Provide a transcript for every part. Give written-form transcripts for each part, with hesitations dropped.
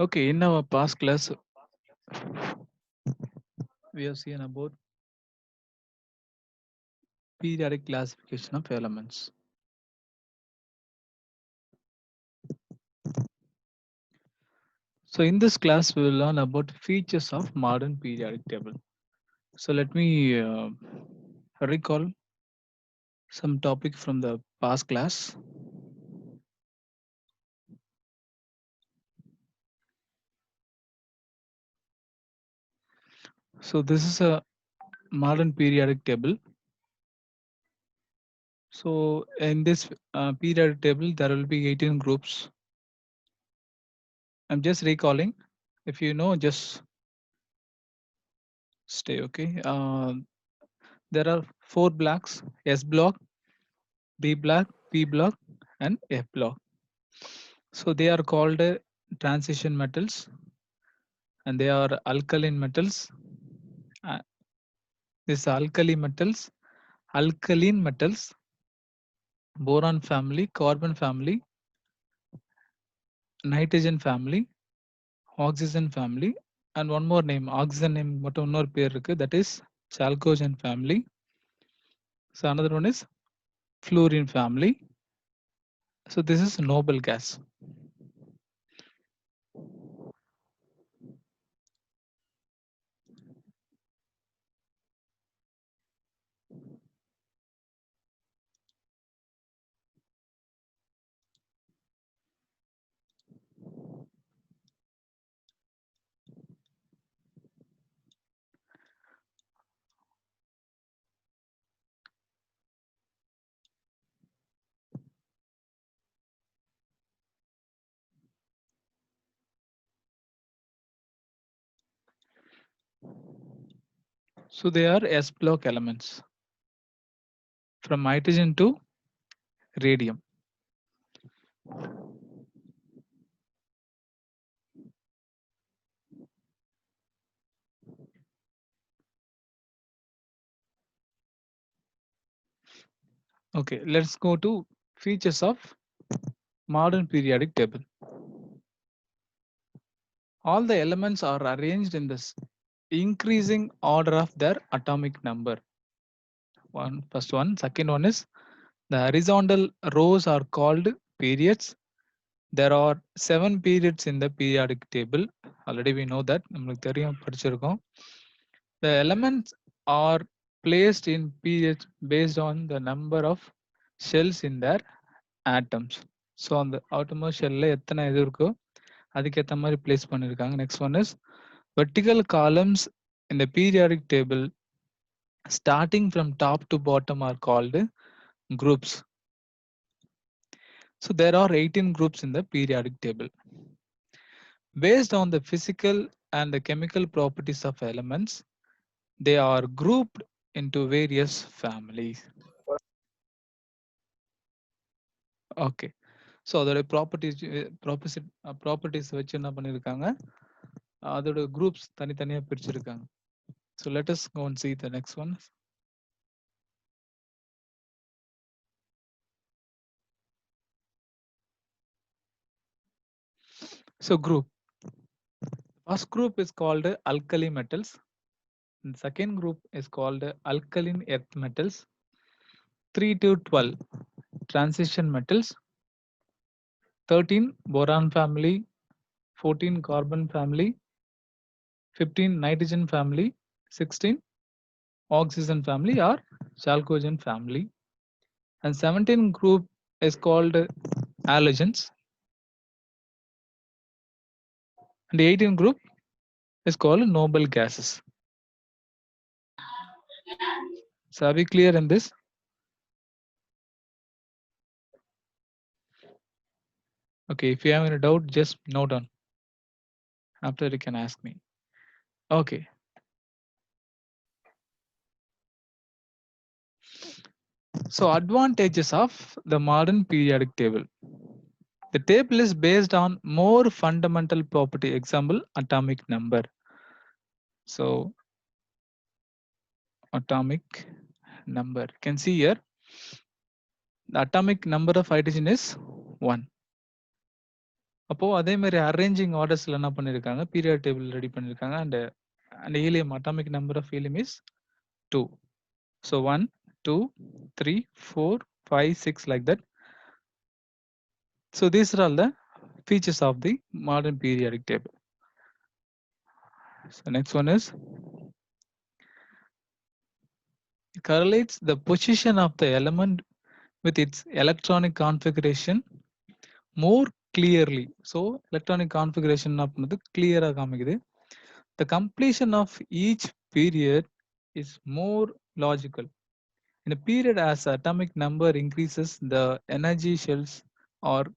Okay, in our past class, we have seen about periodic classification of elements. So in this class, we will learn about features of modern periodic table. So let me recall some topic from the past class. So this is a modern periodic table. So in this periodic table, there will be 18 groups. I'm just recalling. If you know, just stay okay. There are 4 blocks: S block, B block, P block, and F block. So they are called transition metals, and they are alkaline metals. Uh, this alkaline metals, boron family, carbon family, nitrogen family, oxygen family, and one more name, oxygen name மட்டும் இன்னொரு பேர் இருக்கு, that is chalcogen family. So another one is fluorine family. So this is noble gas. So they are S block elements from hydrogen to radium. Okay, let's go to features of modern periodic table. All the elements are arranged in this increasing order of their atomic number. First one. Second one is the horizontal rows are called periods. There are 7 periods in the periodic table. Already we know that. நம்மளுக்கு தெரியும், படிச்சிருக்கோம். The elements are placed in periods based on the number of shells in their atoms. So அந்த outermost shell எத்தனை இது இருக்கோ அதுக்கேற்ற மாதிரி place பண்ணிருக்காங்க. Next one is vertical columns in the periodic table starting from top to bottom are called groups. So there are 18 groups in the periodic table. Based on the physical and the chemical properties of elements, they are grouped into various families. Okay. So அதோட properties வச்சு என்ன பண்ணிருக்காங்க, அதோட groups தனித்தனியா பிரிச்சிருக்காங்க. So let us go and see the next one. So group. First group is called alkali metals. And second group is called alkaline earth metals. 3 to 12 transition metals. 13 boron family. 14 carbon family. 15 nitrogen family. 16 oxygen family or chalcogen family. And 17 group is called halogens. And 18 group is called noble gases. So are we clear in this? Okay, if you have any doubt, just note down. After you can ask me. Okay. So advantages of the modern periodic table. The table is based on more fundamental property. Example, atomic number. So atomic number. You can see here the atomic number of hydrogen is 1. அப்போ அதே மாதிரி arranging ஆர்டர்ஸ்ல என்ன பண்ணியிருக்காங்க, periodic table ready பண்ணியிருக்காங்க. And helium atomic number of helium is 2. So 1, 2, 3, 4, 5, 6 like that. So these are all the features of the modern periodic table. So next one is, it correlates the position of the element with its electronic configuration more clearly. So electronic configuration அப்படினது clear ஆ காமிக்குது. The completion of each period is more logical. In a period, as atomic number increases, the energy shells are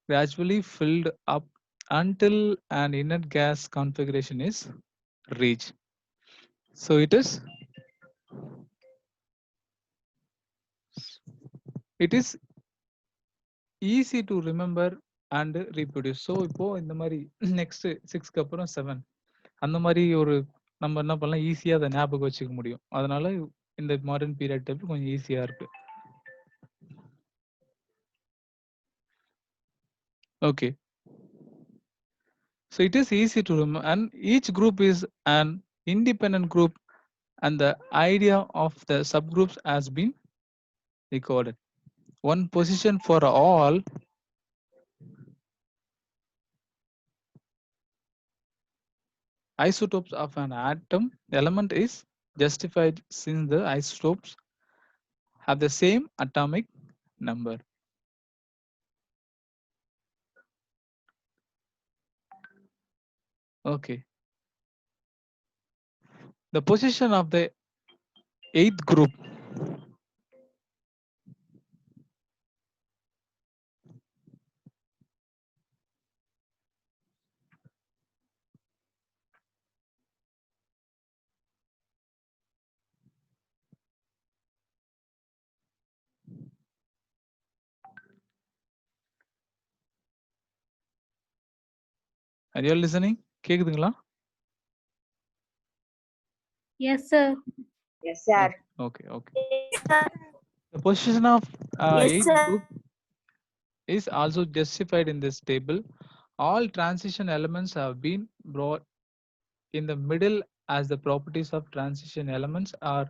gradually filled up until an inert gas configuration is reached. So it is easy to remember and reproduce. So இப்போ இந்த மாதிரி next 6க்கு அப்புறம் 7 அந்த மாதிரி ஒரு நம்ம என்ன பண்ணலாம், ஈஸியா அதை ஞாபகம் வச்சுக்க முடியும். அதனால இந்த மாடர்ன் பீரியட் டேபிள் கொஞ்சம் ஈஸியா இருக்கு. Okay. So it is easy to remember, and each group is an independent group, and the idea of the subgroups has been recorded. One position for all isotopes of an atom element is justified since the isotopes have the same atomic number. Okay. The position of the 8th group are you all listening? கேக்குதுங்களா? Yes, sir. Yes, sir. Okay. The position of Yes, 8th sir. group is also justified in this table. All transition elements have been brought in the middle, as the properties of transition elements are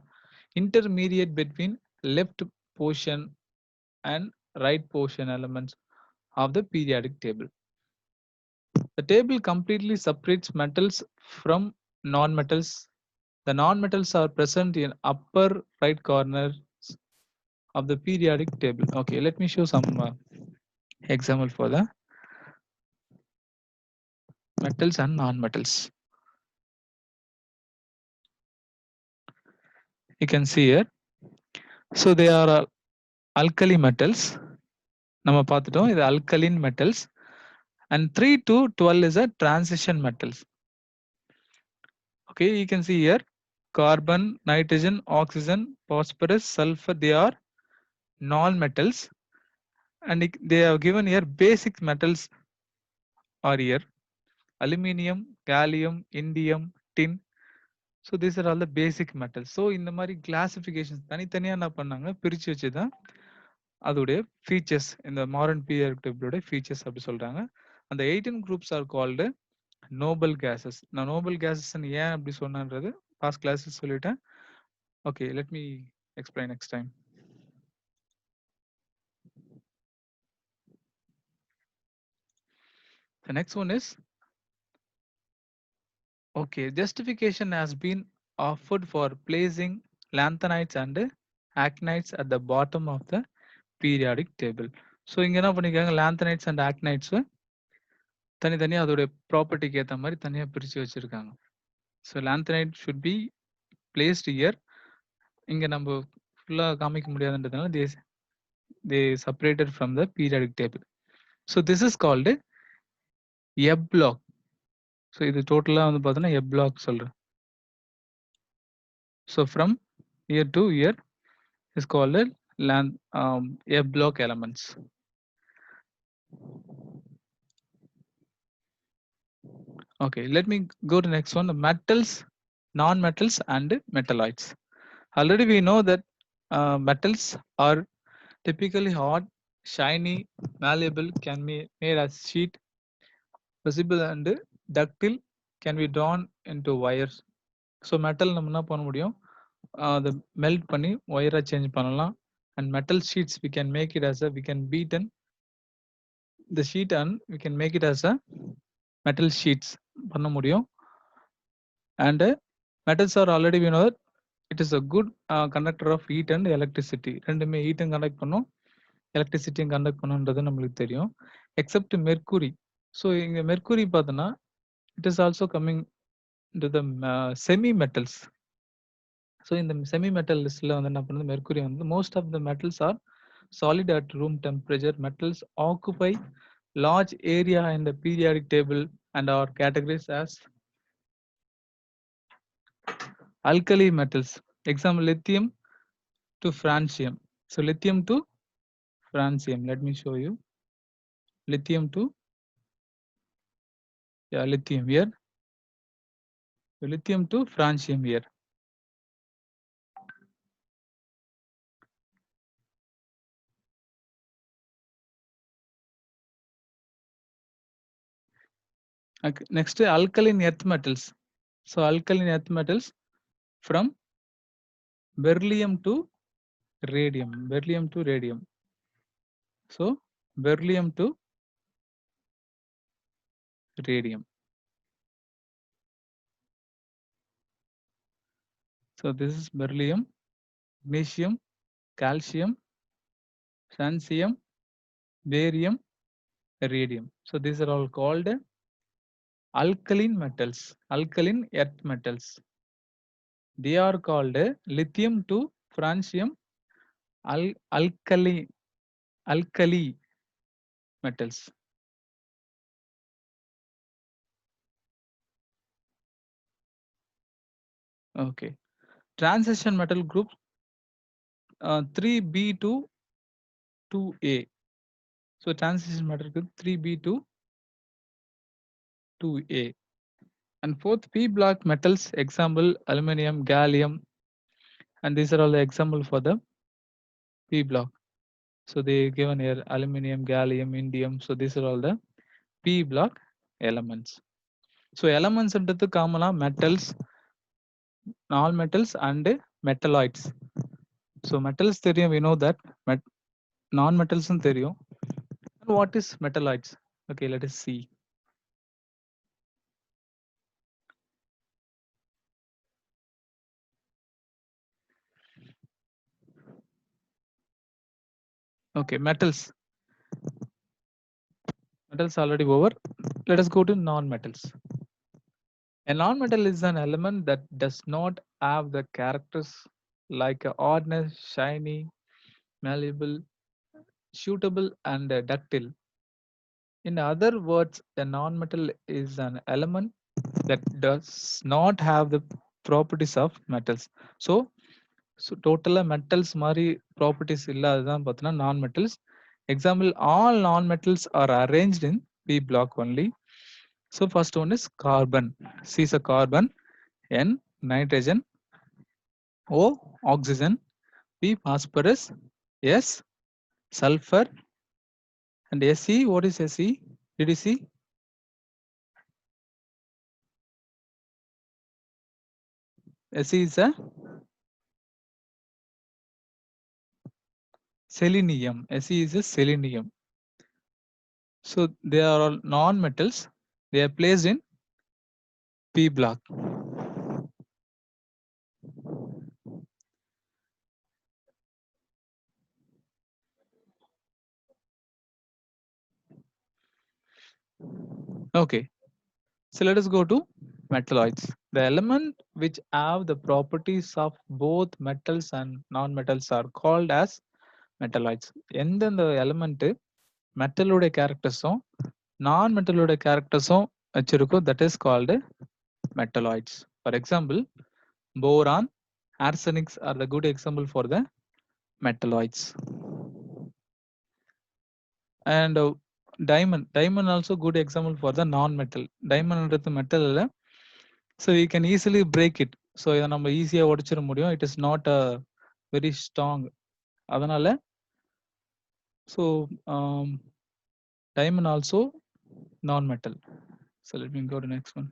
intermediate between left portion and right portion elements of the periodic table. The table completely separates metals from non-metals. The non-metals are present in upper right corners of the periodic table. Okay, let me show some example for the metals and non-metals. You can see here. So they are alkali metals. நம்ம பார்த்துட்டோம், இது alkaline metals. And 3 to 12 is a transition metals. Okay, you can see here carbon, nitrogen, oxygen, phosphorus, sulfur, they are non-metals, and they have given here basic metals are here: aluminium, gallium, indium, tin. So these are all the basic metals. So இந்த மாதிரி classification தனித்தனியா என்ன பண்ணாங்க, பிரிச்சு வச்சுதான் அதோடைய features, இந்த modern periodic டேபிளோட features அப்படி சொல்றாங்க. அந்த 18 groups are called noble gases. நான் noble gases ஏன் அப்படி சொன்னன்றது past classes சொல்லிட்டேன். Okay, let me explain next time. The next one is, okay, justification has been offered for placing lanthanides and actinides at the bottom of the periodic table. So இங்க என்ன பண்ணிருக்காங்க, lanthanides and actinides தனித்தனியா அதோட ப்ராப்பர்ட்டிக்கு ஏத்த மாதிரி தனியா பிரிச்சு வச்சிருக்காங்க. So lanthanide should be placed here. இங்க நம்ம ஃபுல்லா காமிக்க முடியாதுன்றதுனால they separated from the periodic table. So this is called a block. So இது டோட்டலா வந்து பார்த்தோன்னா a block சொல்றேன். So from here to here is called a block elements. Okay, let me go to next one, the metals, non-metals and metalloids. Already we know that metals are typically hard, shiny, malleable, can be made as sheet, visible and ductile can be drawn into wires. So metal நம்ம என்ன பண்ண முடியும், அதை melt பண்ணி ஒயரா change பண்ணலாம். And metal sheets we can make it as a, we can beaten the sheet and we can make it as a metal sheets பண்ண முடியும். And metals are already we know that it is a good conductor of heat and electricity. ரெண்டுமே heat conduct பண்ணும், electricity conduct பண்ணுன்றது நம்மளுக்கு தெரியும். Except mercury. So இங்க mercury பார்த்தோன்னா it is also coming into the semi metals. So in the semi metal listல வந்து என்ன பண்ணுது, mercury வந்து most of the metals are solid at room temperature. Metals occupy large area in the periodic table and are categorized as alkali metals. Example, lithium to francium. So lithium to francium, let me show you. Lithium to, yeah, lithium here. So lithium to francium here. Okay. Next, alkaline earth metals. So alkaline earth metals from beryllium to radium. Beryllium to radium. So beryllium to radium. So this is beryllium, magnesium, calcium, francium, barium, radium. So these are all called alkaline metals, alkaline earth metals. They are called lithium to francium alkali metals. Okay. Transition metal group 3B to 2A. So transition metal group 3B to 2A. And fourth P block metals, example aluminum, gallium, and these are all the example for the P block. So they given here aluminum, gallium, indium. So these are all the P block elements. So elements into common metals, non-metals and metalloids. So metals theory we know that non-metals and theory. And what is metalloids? Okay, let us see. Okay, metals. Metals already over. Let us go to non-metals. A non-metal is an element that does not have the characters like hardness, shiny, malleable, suitable, and ductile. In other words, a non-metal is an element that does not have the properties of metals. So total metals mari properties illadhan pathina non-metals. Example, all non-metals are arranged in P block only. So first one is carbon. C is a carbon, N nitrogen, O oxygen, P phosphorus, S sulfur, and Se. What is Se? Did you see? Se is a selenium. Se is a selenium. So they are all non-metals. They are placed in P block. Okay. So let us go to metalloids. The element which have the properties of both metals and non-metals are called as metalloids. எந்தெந்த element மெட்டலோட கேரக்டர்ஸும் நான் மெட்டலோட கேரக்டர்ஸும் வச்சிருக்கோம், that is called metalloids. For example, boron, arsenics are the good example for the metalloids. And diamond also good example for the non-metal. Diamond is the metal, so we can easily break it. So இதை நம்ம ஈஸியா உடைச்சிட முடியும். It is not very strong. அதனால so diamond also non-metal. So let me go to next one.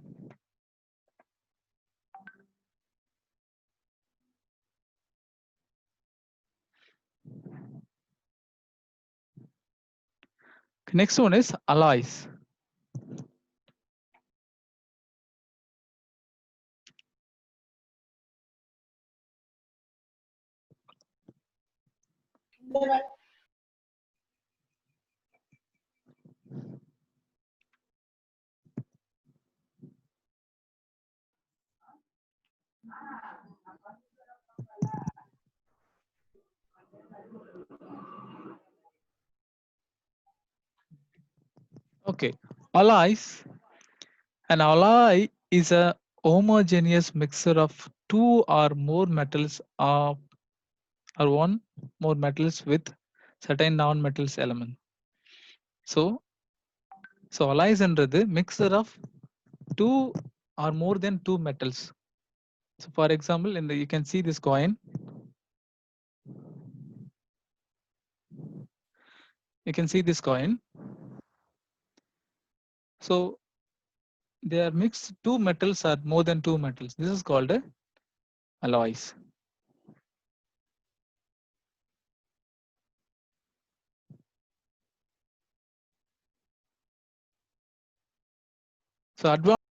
Next one is alloys. Okay, alloys. An alloy is a homogeneous mixture of two or more metals or one more metals with certain non-metals element. So alloys என்றது mixture of two or more than two metals. So for example, you can see this coin. You can see this coin. So they are mixed two metals or more than two metals. This is called a alloys. So advanced